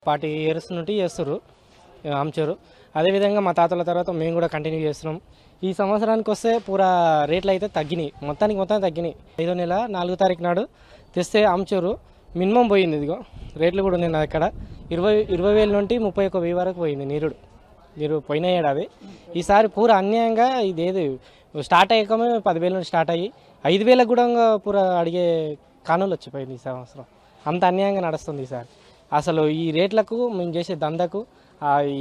40 years నుండి చేస్తారు ఆమ్చూరు. అదేవిధంగా మా తాతల తర్వాత మేము కూడా కంటిన్యూ చేస్తున్నాం. ఈ సంవత్సరానికి వస్తే పూరా రేట్లు అయితే తగ్గినాయి, మొత్తం తగ్గినాయి. 5వ నెల 4వ తారీఖు నాడు తెస్తే ఆమ్చూరు మినిమం పోయింది. ఇదిగో రేట్లు కూడా ఉంది నా దగ్గర. 20,000 నుండి 31,000 వరకు పోయింది నీరు పోయిన ఏడాది. ఈసారి పూరా అన్యాయంగా ఇదేది స్టార్ట్ అయ్యాకమే 10,000 నుండి స్టార్ట్ అయ్యి 5,000 కూడా పూరా అడిగే కానులు వచ్చిపోయింది ఈ సంవత్సరం. అంత అన్యాయంగా నడుస్తుంది ఈసారి. అసలు ఈ రేట్లకు మేము చేసే దందకు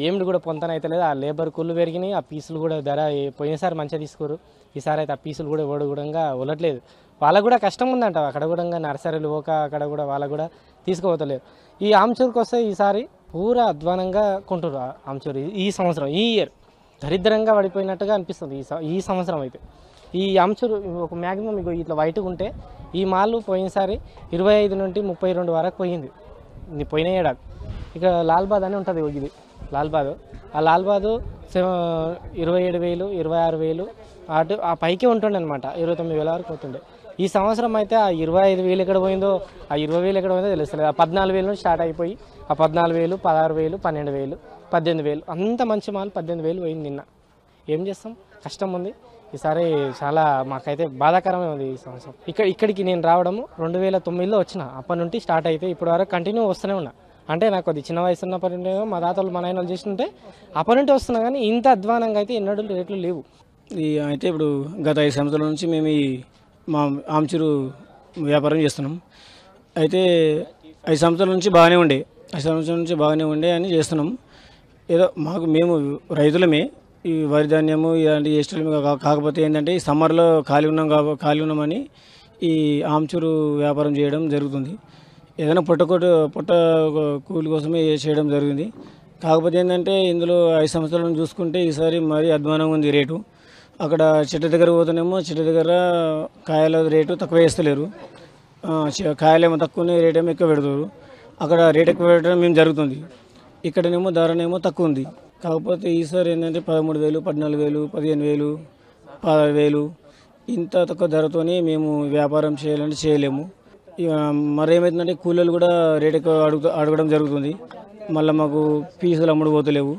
ఏమిటి కూడా పొంతనైతే లేదు. ఆ లేబర్ కూలు పెరిగినాయి, ఆ పీసులు కూడా ధర పోయినసారి మంచిగా తీసుకోరు, ఈసారి అయితే ఆ పీసులు కూడా కూడా వదలట్లేదు. వాళ్ళకు కూడా కష్టం ఉందంట, అక్కడ కూడా నర్సరీలు పోక అక్కడ కూడా వాళ్ళకు కూడా తీసుకుపోతలేరు. ఈ ఆమ్చూరుకి వస్తే ఈసారి పూరా అధ్వానంగా కొంటారు ఆమ్చూరు. ఈ సంవత్సరం ఈ ఇయర్ దరిద్రంగా పడిపోయినట్టుగా అనిపిస్తుంది ఈ సంవత్సరం అయితే. ఈ ఆమ్చూరు ఒక మ్యాక్సిమం మీకు ఇట్లా వైట్గా ఉంటే ఈ మాలు పోయినసారి 25 నుండి 32 వరకు పోయింది పోయిన ఏడాది. ఇక లాల్బాద్ అని ఉంటుంది, ఇది లాల్బాద్. ఆ లాల్బాద్ 27,000 26,000 అటు ఆ పైకే ఉంటుండే అనమాట. 29,000 వరకు పోతుండే. ఈ సంవత్సరం అయితే ఆ 25,000 ఎక్కడ పోయిందో, ఆ 20,000 ఎక్కడ పోయిందో తెలుస్తలేదు. ఆ 14,000 నుంచి స్టార్ట్ అయిపోయి ఆ 14,000 16,000 12,000 18,000 అంత మంచి మాల్ 18,000 పోయింది నిన్న. ఏం చేస్తాం, కష్టం ఉంది. ఈసారి చాలా మాకైతే బాధాకరమే ఉంది ఈ సంవత్సరం. ఇక్కడికి నేను రావడము 2009లో వచ్చిన. అప్పటి నుండి స్టార్ట్ అయితే ఇప్పటి వరకు కంటిన్యూ వస్తూనే ఉన్నా. అంటే నాకు అది చిన్న వయసు ఉన్నప్పటి నుండి మా తాతలు మా నాయనలు చేస్తుంటే అప్పటి నుండి వస్తున్నా, కానీ ఇంత అధ్వానంగా అయితే ఎన్నడూ రేట్లు లేవు. అయితే ఇప్పుడు గత 5 సంవత్సరాల నుంచి మేము మా ఆమ్చూరు వ్యాపారం చేస్తున్నాం. అయితే 5 సంవత్సరాల నుంచి బాగానే ఉండే అని చేస్తున్నాం. ఏదో మేము రైతులమే, ఈ వరి ధాన్యము ఇలాంటి ఇష్టమే. కాకపోతే ఏంటంటే ఈ సమ్మర్లో ఖాళీ ఉన్నామని ఈ ఆమ్చూరు వ్యాపారం చేయడం జరుగుతుంది. ఏదైనా పొట్ట కూలి కోసమే చేయడం జరిగింది. కాకపోతే ఏంటంటే ఇందులో 5 సంవత్సరాలను చూసుకుంటే ఈసారి మరీ అధ్వానంగా ఉంది రేటు. అక్కడ చెట్టు దగ్గర పోతేనేమో చెట్టు దగ్గర కాయల రేటు తక్కువ వేస్తలేరు, కాయలేమో తక్కువనే రేటేమో ఎక్కువ పెడతారు. అక్కడ రేట్ ఎక్కువ పెట్టడం మేము జరుగుతుంది, ఇక్కడనేమో ధరనేమో తక్కువ ఉంది. కాకపోతే ఈసారి ఏంటంటే 13,000 14,000 15,000 16,000 ఇంత తక్కువ ధరతోనే మేము వ్యాపారం చేయాలంటే చేయలేము. మరేమవుతుందంటే కూలీలు కూడా రేట్ ఎక్కువ అడగడం జరుగుతుంది. మళ్ళీ మాకు పీసులు అమ్ముడు పోతలేవు.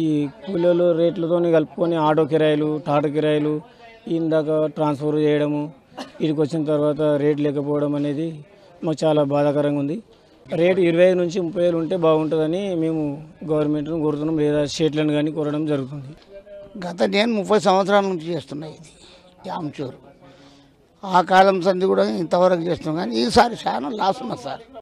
ఈ కూలీలు రేట్లతో కలుపుకొని ఆటో కిరాయిలు టాటా కిరాయిలు ఇందాక ట్రాన్స్ఫర్ చేయడము, ఇక్కడికి వచ్చిన తర్వాత రేట్ లేకపోవడం అనేది మాకు చాలా బాధాకరంగా ఉంది. రేటు 25 నుంచి 30,000 ఉంటే బాగుంటుందని మేము గవర్నమెంట్ను కోరుతున్నాం, లేదా స్టేట్లను కానీ కోరడం జరుగుతుంది. నేను 30 సంవత్సరాల నుంచి చేస్తున్నా ఇది ఆమ్చూరు. ఆ కాలం సంది కూడా ఇంతవరకు చేస్తున్నాం, కానీ ఈసారి చాలా లాస్ ఉన్నా సార్.